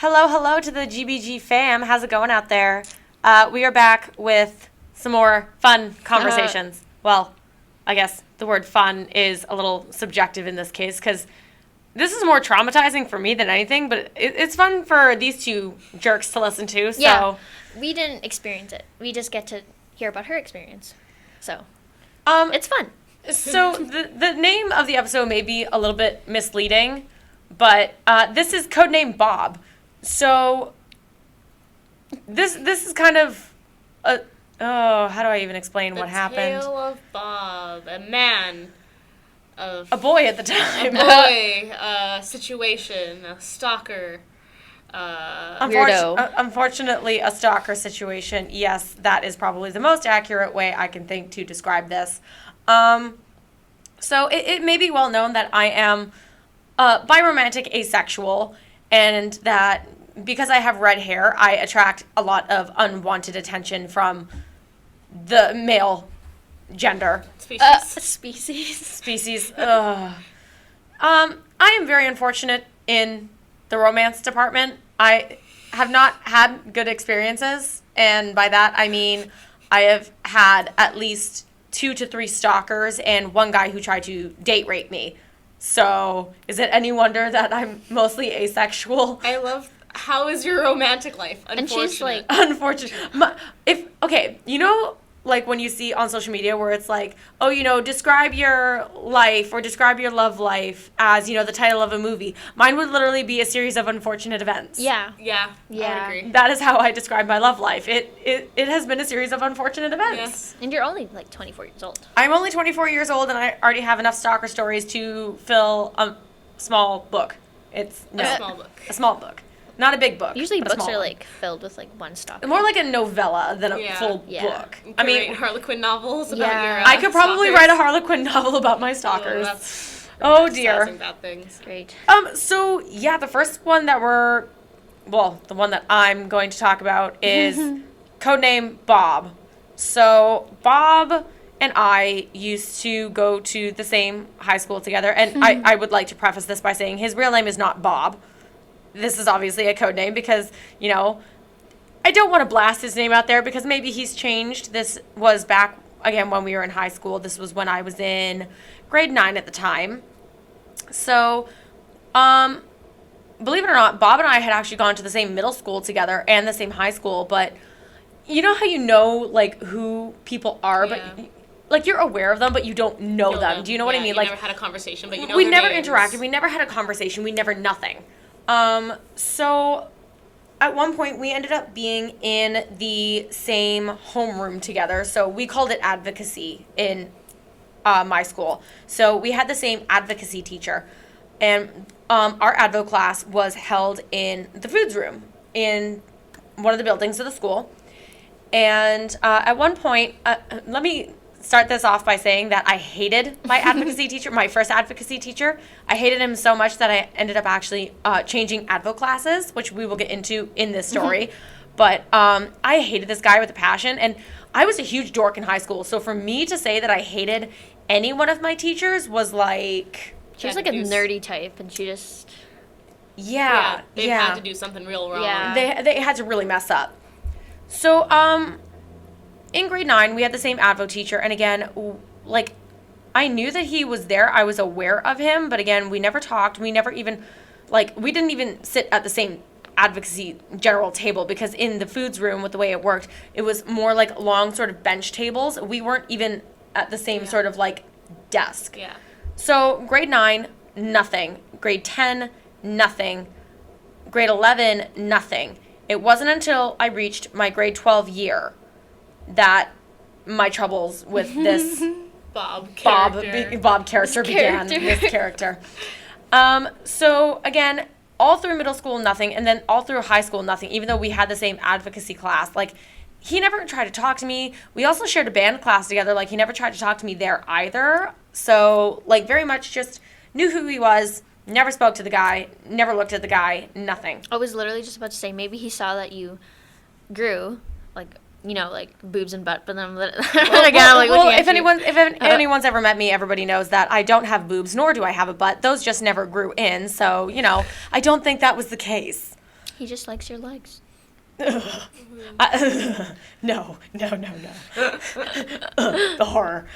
Hello to the GBG fam. How's it going out there? We are back with some more fun conversations. Well, I guess the word fun is a little subjective in this case because this is more traumatizing for me than anything, but it's fun for these two jerks to listen to. So. Yeah, we didn't experience it. We just get to hear about her experience. So, it's fun. So the name of the episode may be a little bit misleading, but this is Codename Bob. So this is kind of how do I even explain what happened? The tale of Bob, a man, a boy at the time, a situation, a stalker. Weirdo. Unfortunately, a stalker situation. Yes, that is probably the most accurate way I can think to describe this. So it may be well known that I am biromantic asexual, and that because I have red hair, I attract a lot of unwanted attention from the male gender. Species. I am very unfortunate in the romance department. I have not had good experiences, and by that I mean I have had at least 2 to 3 stalkers and one guy who tried to date rape me. So, is it any wonder that I'm mostly asexual? I love, how is your romantic life? And she's like... Unfortunate. Like when you see on social media where it's like, describe your life or describe your love life as, the title of a movie. Mine would literally be a series of unfortunate events. Yeah. I would agree. That is how I describe my love life. It has been a series of unfortunate events. Yes. And you're only 24 years old. I'm only 24 years old, and I already have enough stalker stories to fill a small book. A small book. A small book. Not a big book. Usually books are one. filled with one stalker. More like a novella than a full book. You could write Harlequin novels about your I could probably stalkers. write a Harlequin novel about my stalkers. Oh dear. Bad things. Great. So yeah, the first one the one that I'm going to talk about is Codename Bob. So Bob and I used to go to the same high school together, and I would like to preface this by saying his real name is not Bob. This is obviously a code name because, I don't want to blast his name out there because maybe he's changed. This was back, again, when we were in high school. This was when I was in grade 9 at the time. So, believe it or not, Bob and I had actually gone to the same middle school together and the same high school. But you know how who people are, but you're aware of them, but you don't know them. Do you know what I mean? You never had a conversation, but you know we their never names. interacted. We never had a conversation. We never nothing. So at one point we ended up being in the same homeroom together. So we called it advocacy in my school. So we had the same advocacy teacher, and our advo class was held in the foods room in one of the buildings of the school. And at one point, let me start this off by saying that I hated my advocacy teacher, my first advocacy teacher. I hated him so much that I ended up actually changing advo classes, which we will get into in this story. But I hated this guy with a passion, and I was a huge dork in high school. So for me to say that I hated any one of my teachers was like... She was like a nerdy type, and she just... Yeah. They had to do something real wrong. Yeah. They had to really mess up. So, in grade 9, we had the same advo teacher, and again, I knew that he was there. I was aware of him, but again, we never talked. We never even, we didn't even sit at the same advocacy general table, because in the foods room, with the way it worked, it was more like long sort of bench tables. We weren't even at the same sort of desk. Yeah. So, grade 9, nothing. Grade 10, nothing. Grade 11, nothing. It wasn't until I reached my grade 12 year that my troubles with this Bob character began. This character. So again, all through middle school, nothing, and then all through high school, nothing. Even though we had the same advocacy class, he never tried to talk to me. We also shared a band class together. He never tried to talk to me there either. So very much just knew who he was. Never spoke to the guy. Never looked at the guy. Nothing. I was literally just about to say, maybe he saw that you grew, boobs and butt, but then if anyone's ever met me, everybody knows that I don't have boobs, nor do I have a butt. Those just never grew in, so, I don't think that was the case. He just likes your legs. No. The horror.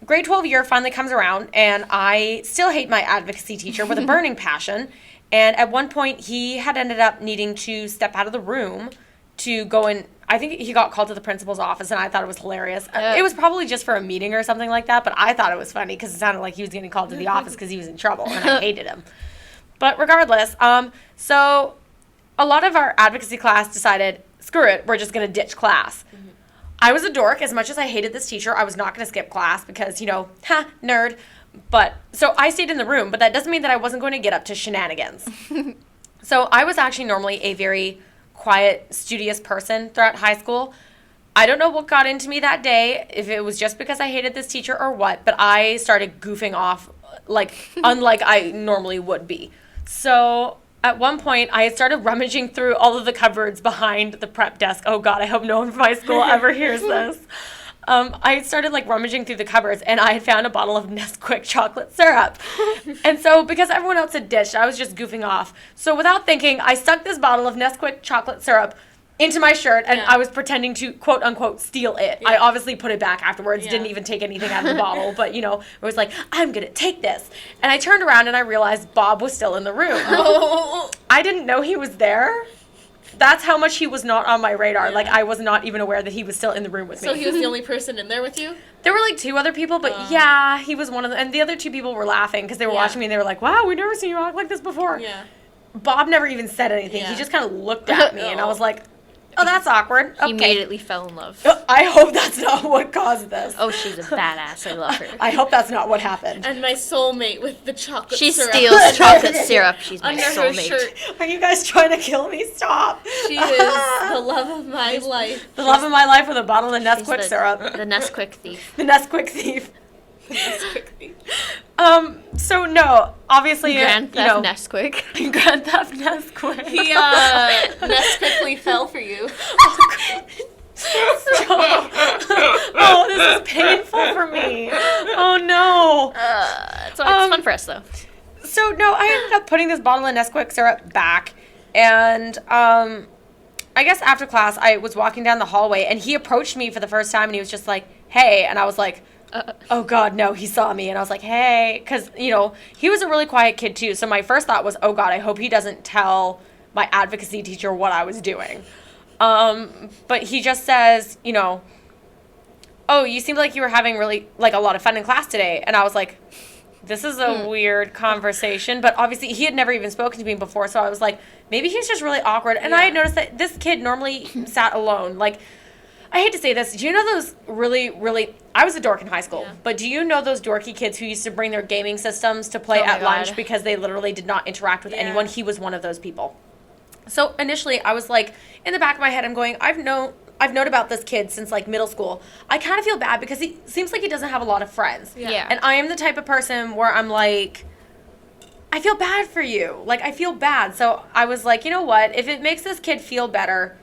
Grade 12 year finally comes around, and I still hate my advocacy teacher with a burning passion. And at one point, he had ended up needing to step out of the room to go in. I think he got called to the principal's office, and I thought it was hilarious. It was probably just for a meeting or something like that, but I thought it was funny because it sounded like he was getting called to the office because he was in trouble, and I hated him. But regardless, so a lot of our advocacy class decided, screw it, we're just going to ditch class. Mm-hmm. I was a dork. As much as I hated this teacher, I was not going to skip class because, nerd. But, so I stayed in the room, but that doesn't mean that I wasn't going to get up to shenanigans. So I was actually normally a very quiet, studious person throughout high school. I don't know what got into me that day, if it was just because I hated this teacher or what, but I started goofing off, unlike I normally would be. So at one point, I had started rummaging through all of the cupboards behind the prep desk. Oh, God, I hope no one from my school ever hears this. I started, rummaging through the cupboards, and I had found a bottle of Nesquik chocolate syrup. And so, because everyone else had ditched, I was just goofing off. So without thinking, I stuck this bottle of Nesquik chocolate syrup into my shirt, and I was pretending to, quote-unquote, steal it. Yeah. I obviously put it back afterwards, didn't even take anything out of the bottle, but, it was like, I'm going to take this. And I turned around, and I realized Bob was still in the room. I didn't know he was there. That's how much he was not on my radar. Yeah. I was not even aware that he was still in the room with me. So he was the only person in there with you? There were, 2 other people, but he was one of them. And the other 2 people were laughing because they were watching me, and they were like, wow, we've never seen you act like this before. Yeah. Bob never even said anything. Yeah. He just kind of looked at me, and I was like, oh, that's awkward. Okay. He immediately fell in love. I hope that's not what caused this. Oh, she's a badass. I love her. I hope that's not what happened. And my soulmate with the chocolate syrup. She steals chocolate syrup. She's my under soulmate. her shirt. Are you guys trying to kill me? Stop. She is the love of my life. The love of my life with a bottle of Nesquik syrup. The Nesquik thief. The Nesquik thief. So no, obviously, Grand Theft Nesquik. Grand Theft Nesquik. He, Nesquikly fell for you. Stop. Oh, this is painful for me. Oh, no. It's fun for us, though. So, no, I ended up putting this bottle of Nesquik syrup back, and, I guess after class, I was walking down the hallway, and he approached me for the first time, and he was just like, hey, and I was like, oh, God, no, he saw me. And I was like, hey, because, he was a really quiet kid, too. So my first thought was, oh, God, I hope he doesn't tell my advocacy teacher what I was doing. But he just says, oh, you seemed like you were having really, a lot of fun in class today. And I was like, this is a weird conversation. But obviously, he had never even spoken to me before. So I was like, maybe he's just really awkward. And I had noticed that this kid normally sat alone. I hate to say this. Do you know those really, really... I was a dork in high school, but do you know those dorky kids who used to bring their gaming systems to play at lunch because they literally did not interact with anyone? He was one of those people. So initially, I was in the back of my head, I'm going, I've known about this kid since middle school. I kind of feel bad because he seems like he doesn't have a lot of friends. Yeah. And I am the type of person where I'm like, I feel bad for you. I feel bad. So I was like, you know what? If it makes this kid feel better,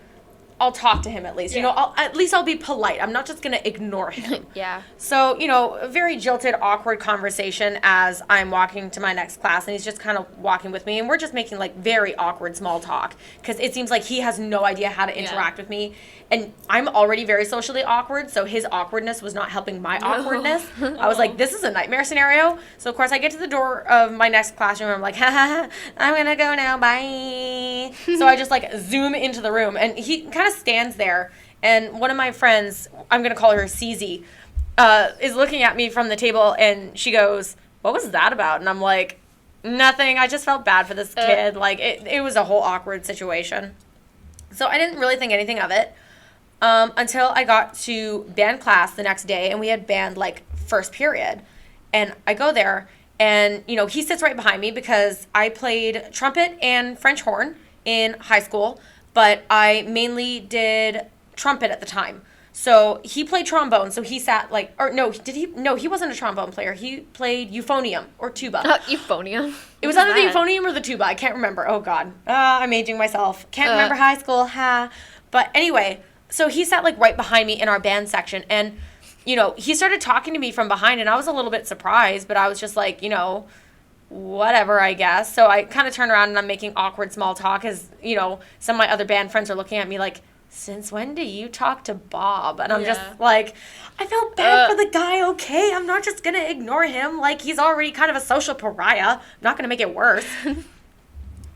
I'll talk to him at least. Yeah. I'll be polite. I'm not just going to ignore him. Yeah. So, a very jilted, awkward conversation as I'm walking to my next class, and he's just kind of walking with me, and we're just making, very awkward small talk, because it seems like he has no idea how to interact with me, and I'm already very socially awkward, so his awkwardness was not helping my awkwardness. I was like, this is a nightmare scenario. So, of course, I get to the door of my next classroom, and I'm like, ha, ha, ha, I'm going to go now, bye. So I just, zoom into the room, and he kind of stands there, and one of my friends, I'm going to call her CZ, is looking at me from the table, and she goes, what was that about? And I'm like, nothing. I just felt bad for this kid. It was a whole awkward situation. So I didn't really think anything of it until I got to band class the next day, and we had band, first period. And I go there, and, he sits right behind me because I played trumpet and French horn in high school, but I mainly did trumpet at the time. So he played trombone, so he sat he wasn't a trombone player. He played euphonium or tuba. Euphonium? It was either the euphonium or the tuba. I can't remember. Oh, God. I'm aging myself. Can't remember high school. Ha. But anyway, so he sat right behind me in our band section, and, he started talking to me from behind, and I was a little bit surprised, but I was just whatever, I guess. So I kind of turn around and I'm making awkward small talk as, you know, some of my other band friends are looking at me like, since when do you talk to Bob? And I'm just like, I felt bad for the guy, okay? I'm not just going to ignore him. Like, he's already kind of a social pariah. I'm not going to make it worse.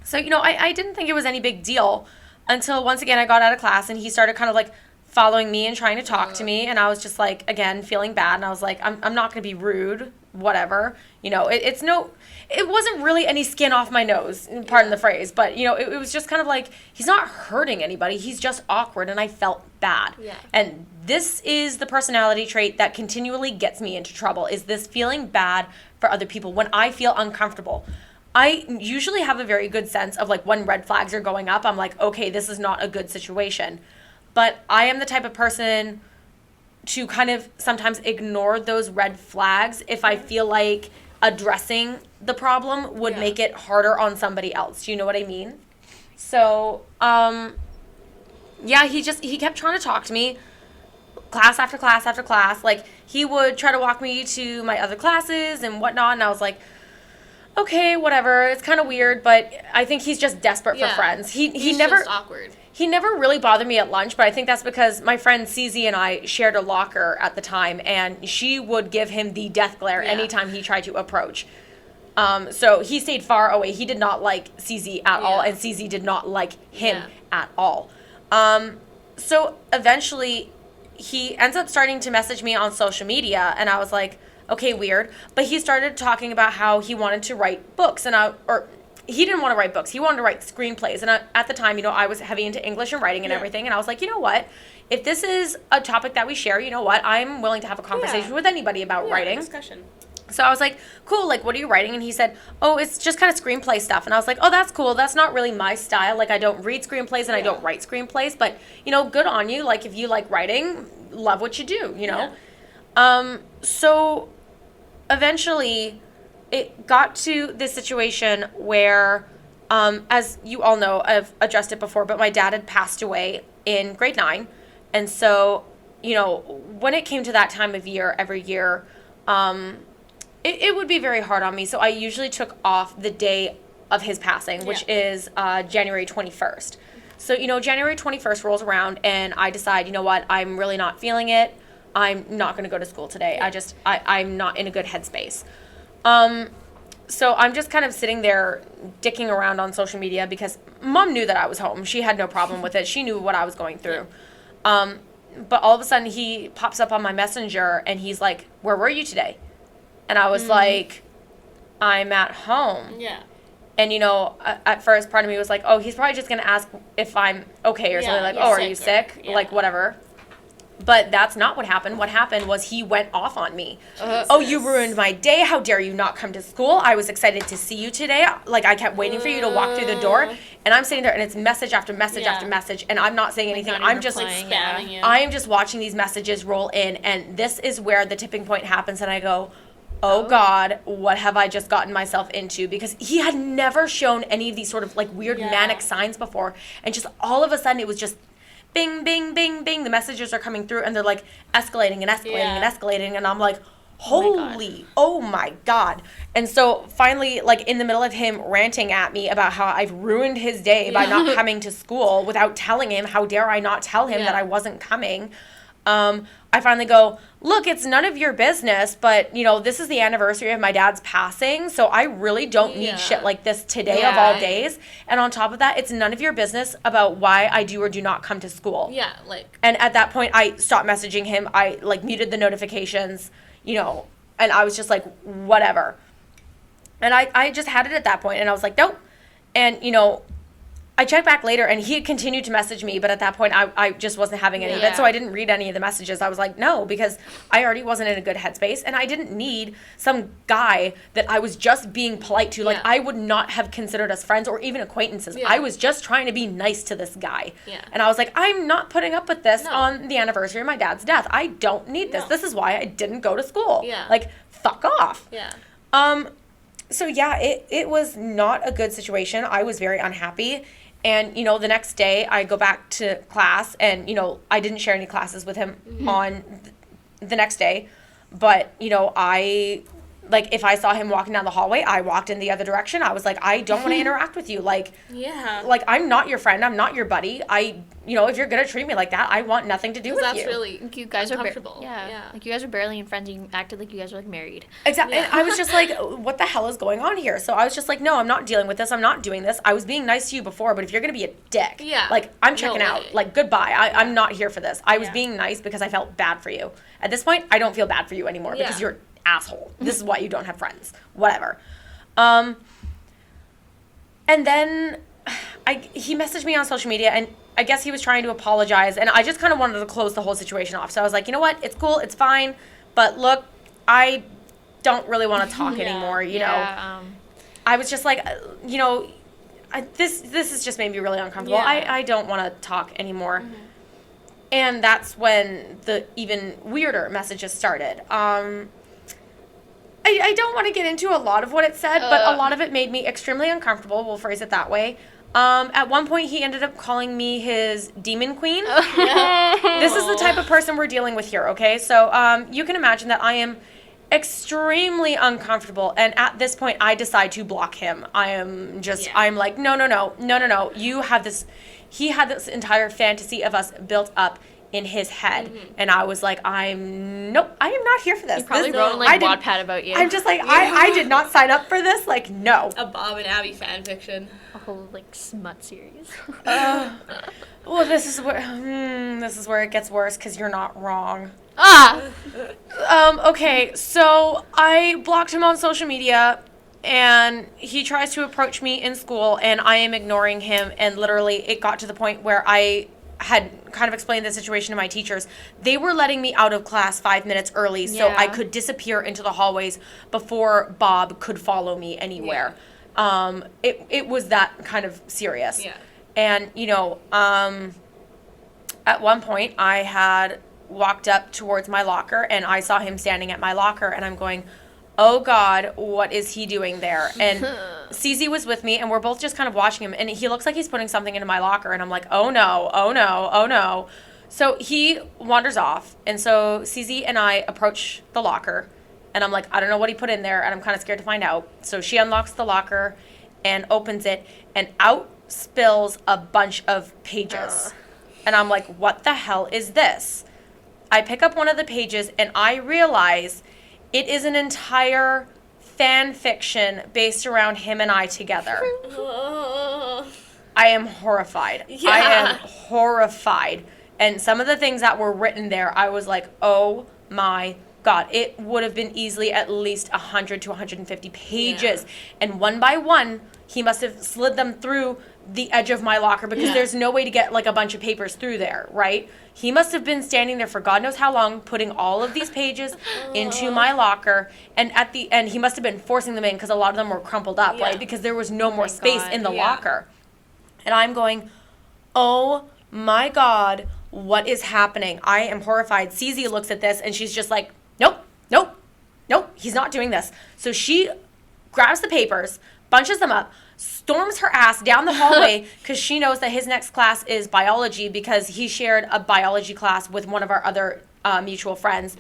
So, you know, I didn't think it was any big deal until once again I got out of class and he started kind of like following me and trying to talk to me. And I was just like, again, feeling bad. And I was like, I'm not going to be rude, whatever. You know, it wasn't really any skin off my nose, pardon the phrase. But, you know, it was just kind of like, he's not hurting anybody. He's just awkward. And I felt bad. Yeah. And this is the personality trait that continually gets me into trouble, is this feeling bad for other people when I feel uncomfortable. I usually have a very good sense of like when red flags are going up, I'm like, okay, this is not a good situation. But I am the type of person to kind of sometimes ignore those red flags if I feel like addressing the problem would make it harder on somebody else. Do you know what I mean? So, yeah, he kept trying to talk to me class after class after class. Like, he would try to walk me to my other classes and whatnot, and I was like, okay, whatever. It's kind of weird, but I think he's just desperate for friends. He's never just awkward. He never really bothered me at lunch, but I think that's because my friend CZ and I shared a locker at the time, and she would give him the death glare anytime he tried to approach. So he stayed far away. He did not like CZ at all, and CZ did not like him at all. So eventually, he ends up starting to message me on social media, and I was like, okay, weird. But he started talking about how he wanted to write books, or he didn't want to write books. He wanted to write screenplays. And at the time, you know, I was heavy into English and writing and everything. And I was like, you know what? If this is a topic that we share, you know what? I'm willing to have a conversation with anybody about writing. Discussion. So I was like, cool, like, what are you writing? And he said, oh, it's just kind of screenplay stuff. And I was like, oh, that's cool. That's not really my style. Like, I don't read screenplays and I don't write screenplays. But, you know, good on you. Like, if you like writing, love what you do, you know? So eventually it got to this situation where, as you all know, I've addressed it before, but my dad had passed away in grade 9. And so, you know, when it came to that time of year, every year, it would be very hard on me. So I usually took off the day of his passing, which is January 21st. So, you know, January 21st rolls around and I decide, you know what, I'm really not feeling it. I'm not going to go to school today. I'm not in a good headspace. So I'm just kind of sitting there dicking around on social media because Mom knew that I was home. She had no problem with it. She knew what I was going through. But all of a sudden he pops up on my messenger and he's like, where were you today? And I was like, I'm at home. Yeah. And, you know, at first part of me was like, oh, he's probably just going to ask if I'm okay or something, like, oh, are you sick? Like, whatever. But that's not what happened. What happened was he went off on me. Oh, you ruined my day. How dare you not come to school? I was excited to see you today. Like, I kept waiting for you to walk through the door. And I'm sitting there, and it's message after message after message, and I'm not saying anything. I'm just like spamming you. I am just watching these messages roll in, and this is where the tipping point happens, and I go, oh God, what have I just gotten myself into? Because he had never shown any of these sort of like weird manic signs before, and just all of a sudden it was just bing, bing, bing, bing. The messages are coming through and they're like escalating and escalating and escalating. And I'm like, holy, oh my God. And so finally, like in the middle of him ranting at me about how I've ruined his day by not coming to school without telling him, how dare I not tell him that I wasn't coming. I finally go, look, it's none of your business, but, you know, this is the anniversary of my dad's passing, so I really don't need shit like this today of all days. And on top of that, it's none of your business about why I do or do not come to school. Yeah, like. And at that point, I stopped messaging him. I, like, muted the notifications, you know, and I was just like, whatever. And I just had it at that point, and I was like, nope. And, you know, I checked back later, and he had continued to message me, but at that point, I just wasn't having any of it, so I didn't read any of the messages. I was like, no, because I already wasn't in a good headspace, and I didn't need some guy that I was just being polite to. Like, I would not have considered us friends or even acquaintances. I was just trying to be nice to this guy. And I was like, I'm not putting up with this on the anniversary of my dad's death. I don't need this. This is why I didn't go to school. Like, fuck off. So, yeah, it was not a good situation. I was very unhappy. And, you know, the next day I go back to class and, you know, I didn't share any classes with him on the next day. But, you know, I Like, if I saw him walking down the hallway, I walked in the other direction. I was like, I don't want to interact with you. Like, I'm not your friend. I'm not your buddy. If you're going to treat me like that, I want nothing to do with that's you. really Like, you guys are uncomfortable. Like, you guys are barely in friends. You acted like you guys were, like, married. Exactly. Yeah. And I was just like, what the hell is going on here? So I was just like, no, I'm not dealing with this. I'm not doing this. I was being nice to you before, but if you're going to be a dick, like, I'm checking No out. way. Like, goodbye. I'm not here for this. I was being nice because I felt bad for you. At this point, I don't feel bad for you anymore because you're asshole. This is why you don't have friends. Whatever. And then he messaged me on social media, and I guess he was trying to apologize, and I just kind of wanted to close the whole situation off. So I was like, you know what? It's cool. It's fine. But look, I don't really want to talk anymore, you know. I was just like, this has just made me really uncomfortable. I don't want to talk anymore. Mm-hmm. And that's when the even weirder messages started. I don't want to get into a lot of what it said, but a lot of it made me extremely uncomfortable. We'll phrase it that way. At one point, he ended up calling me his demon queen. This is the type of person we're dealing with here, okay? So you can imagine that I am extremely uncomfortable, and at this point, I decide to block him. I'm like, no. You have this. He had this entire fantasy of us built up in his head, and I was like, I am not here for this. He probably this, wrote like Wattpad about you. I'm just like, I did not sign up for this. Like, no. A Bob and Abby fan fiction. A whole like smut series. Well, this is where it gets worse because you're not wrong. Okay, so I blocked him on social media, and he tries to approach me in school, and I am ignoring him, and literally it got to the point where I had kind of explained the situation to my teachers. They were letting me out of class 5 minutes early so I could disappear into the hallways before Bob could follow me anywhere. It was that kind of serious. Yeah. And, at one point I had walked up towards my locker, and I saw him standing at my locker, and I'm going, oh God, what is he doing there? And CZ was with me, and we're both just kind of watching him, and he looks like he's putting something into my locker, and I'm like, oh no. So he wanders off, and so CZ and I approach the locker, and I'm like, I don't know what he put in there, and I'm kind of scared to find out. So she unlocks the locker and opens it, and out spills a bunch of pages. And I'm like, what the hell is this? I pick up one of the pages, and I realize it is an entire fan fiction based around him and I together. I am horrified. Yeah. I am horrified. And some of the things that were written there, I was like, oh my God. It would have been easily at least 100 to 150 pages. Yeah. And one by one, he must have slid them through the edge of my locker because there's no way to get like a bunch of papers through there, right? He must have been standing there for God knows how long, putting all of these pages into my locker, and at the end, he must have been forcing them in because a lot of them were crumpled up, right? Because there was no more space in the locker. And I'm going, oh my God, what is happening? I am horrified. CZ looks at this, and she's just like, nope, he's not doing this. So she grabs the papers, bunches them up, storms her ass down the hallway because she knows that his next class is biology because he shared a biology class with one of our other mutual friends.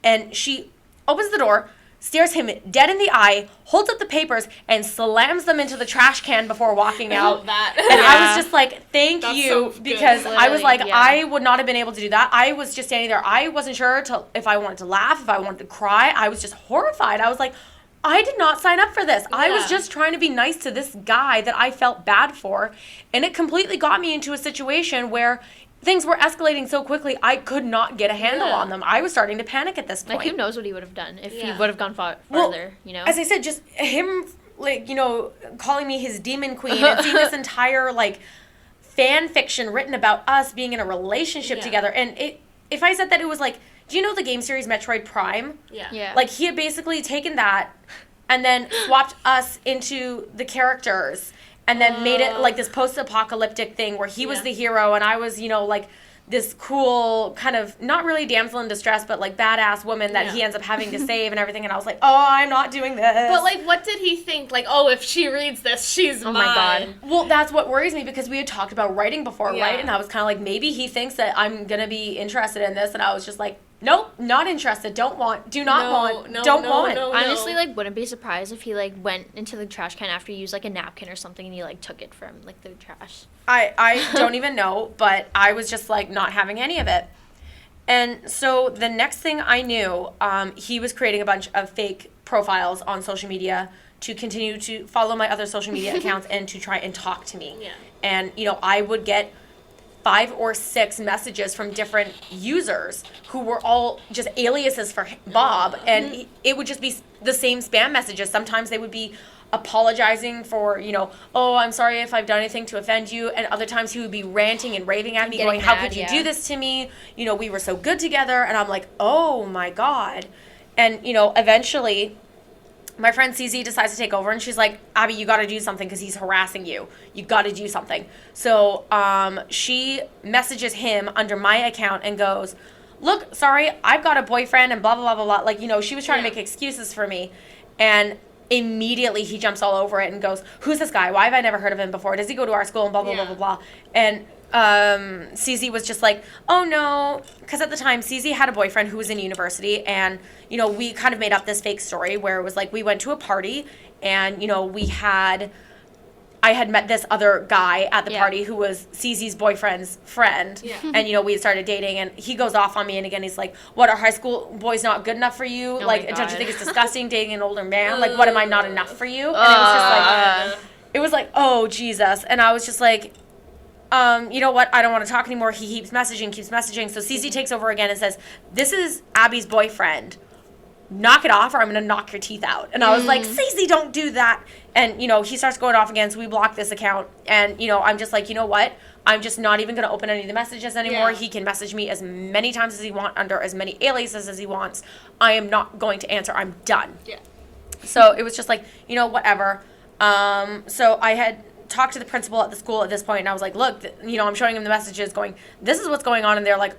And she opens the door, stares him dead in the eye, holds up the papers, and slams them into the trash can before walking out. I love that. And I was just like, thank you, so because good. I was like, Literally, I would not have been able to do that. I was just standing there. I wasn't sure if I wanted to laugh, if I wanted to cry. I was just horrified. I was like, I did not sign up for this. I was just trying to be nice to this guy that I felt bad for. And it completely got me into a situation where things were escalating so quickly, I could not get a handle on them. I was starting to panic at this point. Like, who knows what he would have done if he would have gone farther, you know? As I said, just him, like, calling me his demon queen and seeing this entire, like, fan fiction written about us being in a relationship together. And if I said that it was like, do you know the game series Metroid Prime? Yeah. Like, he had basically taken that and then swapped us into the characters and then made it like this post-apocalyptic thing where he was the hero and I was, like this cool kind of, not really damsel in distress, but like badass woman that he ends up having to save and everything. And I was like, oh, I'm not doing this. But like, what did he think? Like, oh, if she reads this, she's mine. My God. Well, that's what worries me because we had talked about writing before, right? And I was kind of like, maybe he thinks that I'm going to be interested in this. And I was just like, Nope, not interested. Don't want. Do not want. Don't want. No. Honestly, like, wouldn't be surprised if he, like, went into the trash can after he used, like, a napkin or something and he, like, took it from, like, the trash. I don't even know, but I was just like not having any of it. And so the next thing I knew, he was creating a bunch of fake profiles on social media to continue to follow my other social media accounts and to try and talk to me. Yeah. And, you know, I would get 5 or 6 messages from different users who were all just aliases for Bob. And it would just be the same spam messages. Sometimes they would be apologizing for, you know, oh, I'm sorry if I've done anything to offend you. And other times he would be ranting and raving at me, Getting going, how mad, could you yeah. do this to me? You know, we were so good together. And I'm like, oh my God. And, you know, eventually my friend CZ decides to take over and she's like, Abby, you got to do something because he's harassing you. You got to do something. So she messages him under my account and goes, look, sorry, I've got a boyfriend and blah, blah, blah, blah, blah. Like, you know, she was trying to make excuses for me. And immediately he jumps all over it and goes, who's this guy? Why have I never heard of him before? Does he go to our school? And blah, blah, blah, blah, blah. And CZ was just like, oh no, because at the time CZ had a boyfriend who was in university, and you know, we kind of made up this fake story where it was like we went to a party and you know, I had met this other guy at the party who was CZ's boyfriend's friend. Yeah. And, you know, we had started dating and he goes off on me and again he's like, what, are high school boys not good enough for you? Oh like, my don't you God. think it's disgusting dating an older man? Like, what, am I not enough for you? And it was just like, it was like, oh, Jesus. And I was just like, you know what? I don't want to talk anymore. He keeps messaging. So CZ takes over again and says, this is Abby's boyfriend. Knock it off or I'm going to knock your teeth out. And I was like, CZ, don't do that. And, you know, he starts going off again. So we block this account. And, you know, I'm just like, you know what? I'm just not even going to open any of the messages anymore. Yeah. He can message me as many times as he wants under as many aliases as he wants. I am not going to answer. I'm done. Yeah. So it was just like, you know, whatever. So I had talked to the principal at the school at this point, and I was like, look, you know, I'm showing him the messages going, this is what's going on. And they're like,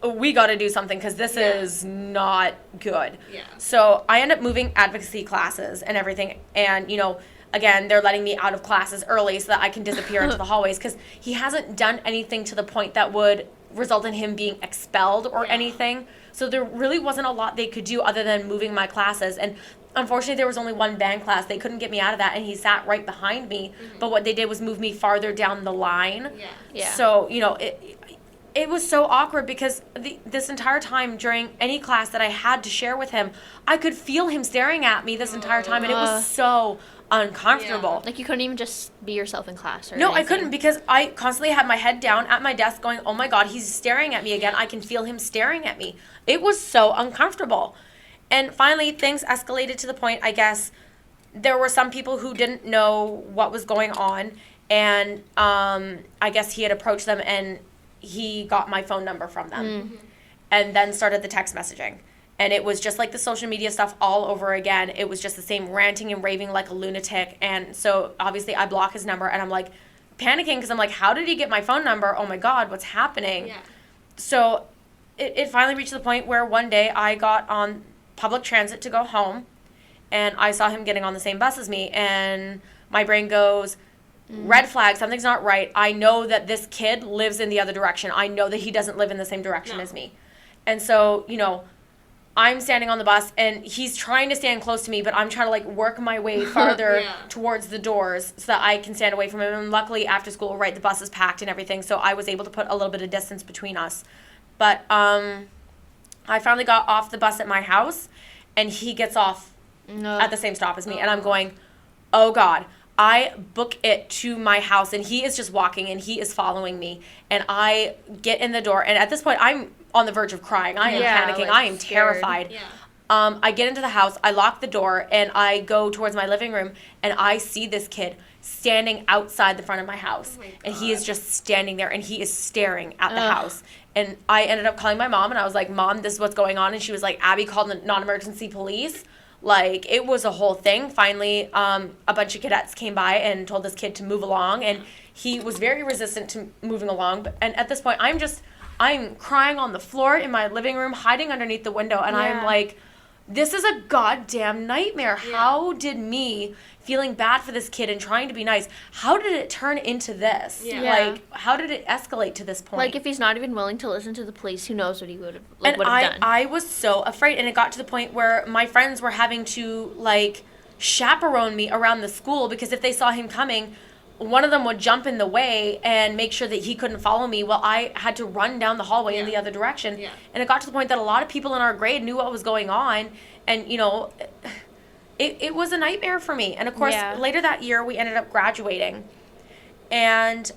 we got to do something because this is not good. Yeah. So I end up moving advocacy classes and everything. And, you know, again, they're letting me out of classes early so that I can disappear into the hallways because he hasn't done anything to the point that would result in him being expelled or anything. So there really wasn't a lot they could do other than moving my classes. And unfortunately, there was only one band class. They couldn't get me out of that, and he sat right behind me. But what they did was move me farther down the line. Yeah. So, you know, it was so awkward because this entire time during any class that I had to share with him, I could feel him staring at me this entire time, and it was so uncomfortable. Like, you couldn't even just be yourself in class or No, anything. I couldn't because I constantly had my head down at my desk going, oh my God, he's staring at me again. I can feel him staring at me. It was so uncomfortable. And finally, things escalated to the point, I guess, there were some people who didn't know what was going on, and I guess he had approached them and he got my phone number from them and then started the text messaging. And it was just like the social media stuff all over again. It was just the same ranting and raving like a lunatic. And so obviously I block his number and I'm like panicking because I'm like, how did he get my phone number? Oh my God, what's happening? Yeah. So it finally reached the point where one day I got on public transit to go home and I saw him getting on the same bus as me and my brain goes, red flag, something's not right. I know that this kid lives in the other direction. I know that he doesn't live in the same direction as me. And so, you know, I'm standing on the bus and he's trying to stand close to me, but I'm trying to like work my way farther towards the doors so that I can stand away from him. And luckily after school, right, the bus is packed and everything. So I was able to put a little bit of distance between us. But I finally got off the bus at my house and he gets off at the same stop as me. And I'm going, oh God. I book it to my house and he is just walking and he is following me and I get in the door and at this point I'm on the verge of crying. I am panicking. like, I am scared. terrified. Yeah. I get into the house, I lock the door and I go towards my living room and I see this kid standing outside the front of my house and he is just standing there and he is staring at the house. And I ended up calling my mom and I was like, Mom, this is what's going on. And she was like, Abby called the non-emergency police. Like, it was a whole thing. Finally, a bunch of cadets came by and told this kid to move along, and he was very resistant to moving along. And at this point, I'm crying on the floor in my living room, hiding underneath the window, and I'm like, this is a goddamn nightmare. Yeah. How did me feeling bad for this kid and trying to be nice, how did it turn into this? Yeah. Like, how did it escalate to this point? Like, if he's not even willing to listen to the police, who knows what he would have And done. I was so afraid, and it got to the point where my friends were having to, like, chaperone me around the school, because if they saw him coming, one of them would jump in the way and make sure that he couldn't follow me while I had to run down the hallway in the other direction. Yeah. And it got to the point that a lot of people in our grade knew what was going on, and, you know, it was a nightmare for me. And, of course, later that year, we ended up graduating. And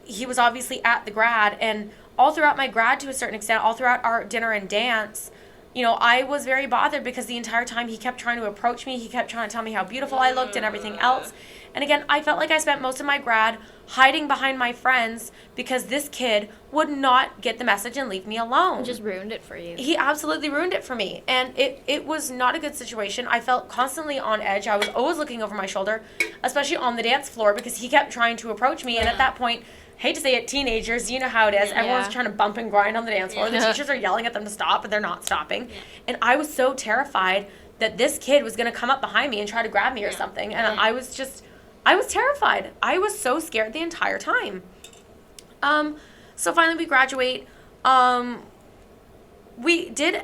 he was obviously at the grad. And all throughout my grad, to a certain extent, all throughout our dinner and dance, you know, I was very bothered because the entire time he kept trying to approach me. He kept trying to tell me how beautiful I looked and everything else. And again, I felt like I spent most of my grad hiding behind my friends because this kid would not get the message and leave me alone. It just ruined it for you. He absolutely ruined it for me. And it was not a good situation. I felt constantly on edge. I was always looking over my shoulder, especially on the dance floor, because he kept trying to approach me. And at that point, hate to say it, teenagers, you know how it is. Everyone's trying to bump and grind on the dance floor. The teachers are yelling at them to stop, but they're not stopping. And I was so terrified that this kid was going to come up behind me and try to grab me or something. And I was terrified. I was so scared the entire time. So finally we graduate. We did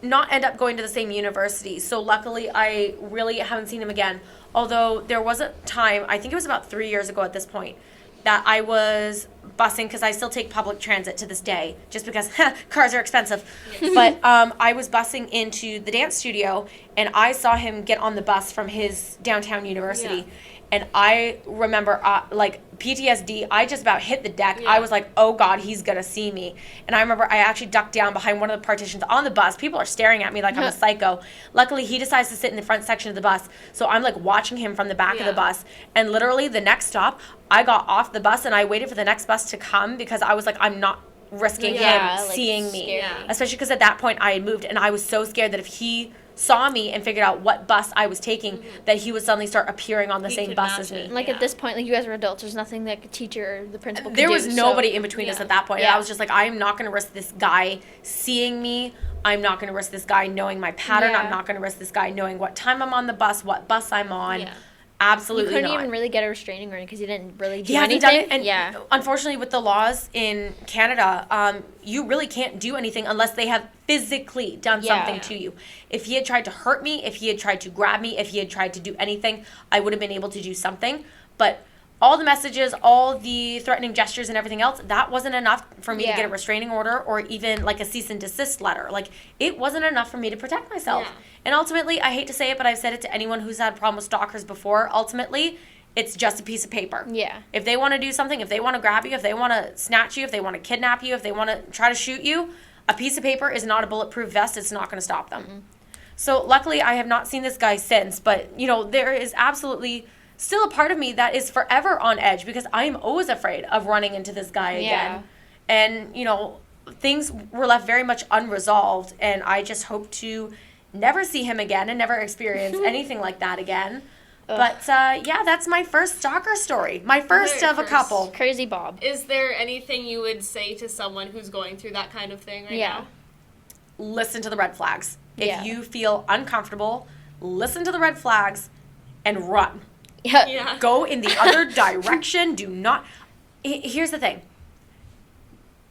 not end up going to the same university. So luckily I really haven't seen him again. Although there was a time, I think it was about 3 years ago at this point, that I was busing, because I still take public transit to this day, just because cars are expensive. But I was busing into the dance studio, and I saw him get on the bus from his downtown university. Yeah. And I remember, like, PTSD, I just about hit the deck. Yeah. I was like, oh, God, he's going to see me. And I remember I actually ducked down behind one of the partitions on the bus. People are staring at me like I'm a psycho. Luckily, he decides to sit in the front section of the bus. So I'm, like, watching him from the back of the bus. And literally the next stop, I got off the bus and I waited for the next bus to come, because I was like, I'm not risking him seeing me. Yeah. Especially because at that point I had moved, and I was so scared that if he saw me and figured out what bus I was taking, that he would suddenly start appearing on the He same could bus match as me. it. Like, at this point, like, you guys were adults. There's nothing that a teacher or the principal could do. There was nobody so. in between us at that point. And I was just like, I am not going to risk this guy seeing me. I'm not going to risk this guy knowing my pattern. Yeah. I'm not going to risk this guy knowing what time I'm on the bus, what bus I'm on. Yeah. Absolutely You couldn't not. even really get a restraining order because you didn't really do He hasn't anything. done it, and unfortunately, with the laws in Canada, you really can't do anything unless they have physically done something to you. If he had tried to hurt me, if he had tried to grab me, if he had tried to do anything, I would have been able to do something. But all the messages, all the threatening gestures and everything else, that wasn't enough for me to get a restraining order or even like a cease and desist letter. Like, it wasn't enough for me to protect myself. Yeah. And ultimately, I hate to say it, but I've said it to anyone who's had a problem with stalkers before, ultimately, it's just a piece of paper. Yeah. If they want to do something, if they want to grab you, if they want to snatch you, if they want to kidnap you, if they want to try to shoot you, a piece of paper is not a bulletproof vest. It's not going to stop them. Mm-hmm. So luckily, I have not seen this guy since, but, you know, there is absolutely still a part of me that is forever on edge because I am always afraid of running into this guy again. And, you know, things were left very much unresolved, and I just hope to never see him again and never experience anything like that again. But, yeah, that's my first stalker story. My first Very of a first. couple. Crazy Bob. Is there anything you would say to someone who's going through that kind of thing right now? Listen to the red flags. Yeah. If you feel uncomfortable, listen to the red flags and run. Yeah. Go in the other direction. Do not. Here's the thing.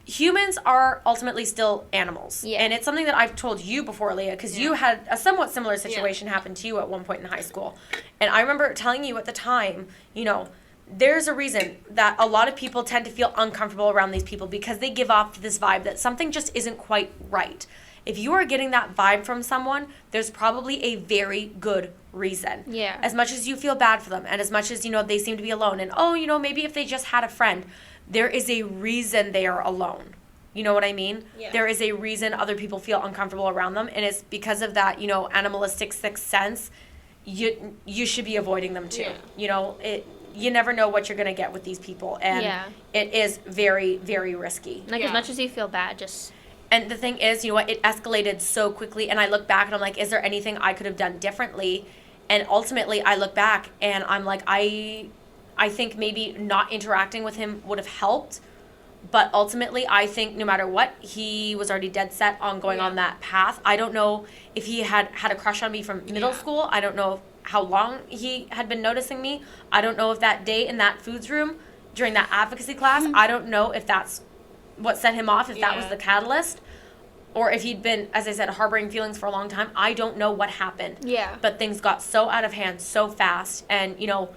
Humans are ultimately still animals. Yeah. And it's something that I've told you before, Leah, because you had a somewhat similar situation happen to you at one point in high school. And I remember telling you at the time, you know, there's a reason that a lot of people tend to feel uncomfortable around these people because they give off this vibe that something just isn't quite right. If you are getting that vibe from someone, there's probably a very good reason. Yeah. As much as you feel bad for them and as much as, you know, they seem to be alone and, oh, you know, maybe if they just had a friend, there is a reason they are alone. You know what I mean? Yeah. There is a reason other people feel uncomfortable around them, and it's because of that, you know, animalistic sixth sense. You should be avoiding them too. Yeah. You know, you never know what you're going to get with these people, and it is very, very risky. Like, as much as you feel bad, just... And the thing is, you know what, it escalated so quickly, and I look back and I'm like, is there anything I could have done differently? And ultimately, I look back and I'm like, I think maybe not interacting with him would have helped, But ultimately, I think no matter what, he was already dead set on going on that path. I don't know if he had a crush on me from middle school. I don't know how long he had been noticing me. I don't know if that day in that foods room during that advocacy class, I don't know if that's what set him off, if that was the catalyst, or if he'd been, as I said, harboring feelings for a long time. I don't know what happened. Yeah. But things got so out of hand so fast, and, you know,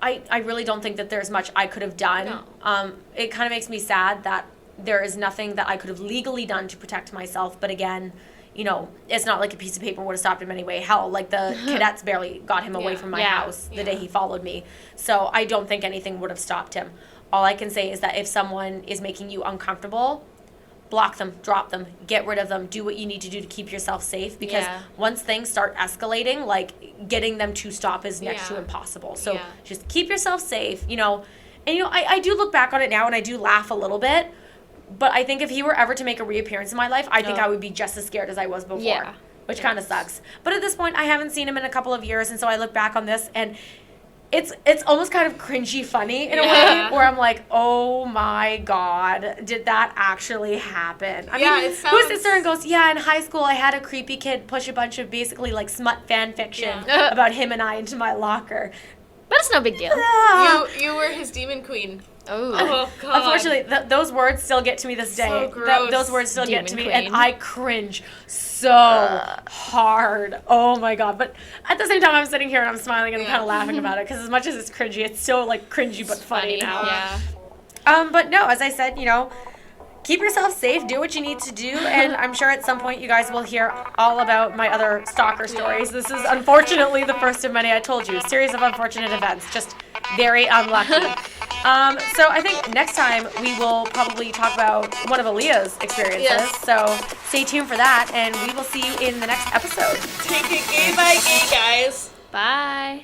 I really don't think that there's much I could have done. No. It kind of makes me sad that there is nothing that I could have legally done to protect myself. But again, you know, it's not like a piece of paper would have stopped him anyway. Hell, like the cadets barely got him away from my house the day he followed me. So I don't think anything would have stopped him. All I can say is that if someone is making you uncomfortable, block them, drop them, get rid of them, do what you need to do to keep yourself safe, because once things start escalating, like, getting them to stop is next to impossible. So just keep yourself safe, you know. And, you know, I do look back on it now and I do laugh a little bit, but I think if he were ever to make a reappearance in my life, I think I would be just as scared as I was before, which kind of sucks. But at this point, I haven't seen him in a couple of years, and so I look back on this and it's almost kind of cringy funny in a way, where I'm like, oh my God, did that actually happen? I mean, who sits there and goes, yeah, in high school I had a creepy kid push a bunch of basically like smut fan fiction about him and I into my locker. But it's no big deal. You were his demon queen. Oh God. Unfortunately, those words still get to me this day. So gross. Those words still get to me, Demon queen. and I cringe so hard. Oh my God. But at the same time, I'm sitting here and I'm smiling and I'm kind of laughing about it, because as much as it's cringy, it's so like cringy but funny now. Yeah. But no, as I said, you know, keep yourself safe, do what you need to do, and I'm sure at some point you guys will hear all about my other stalker stories. This is unfortunately the first of many. I told you, series of unfortunate events, just very unlucky. So I think next time we will probably talk about one of Aaliyah's experiences. Yes. So stay tuned for that, and we will see you in the next episode. Take it gay by gay, guys. Bye.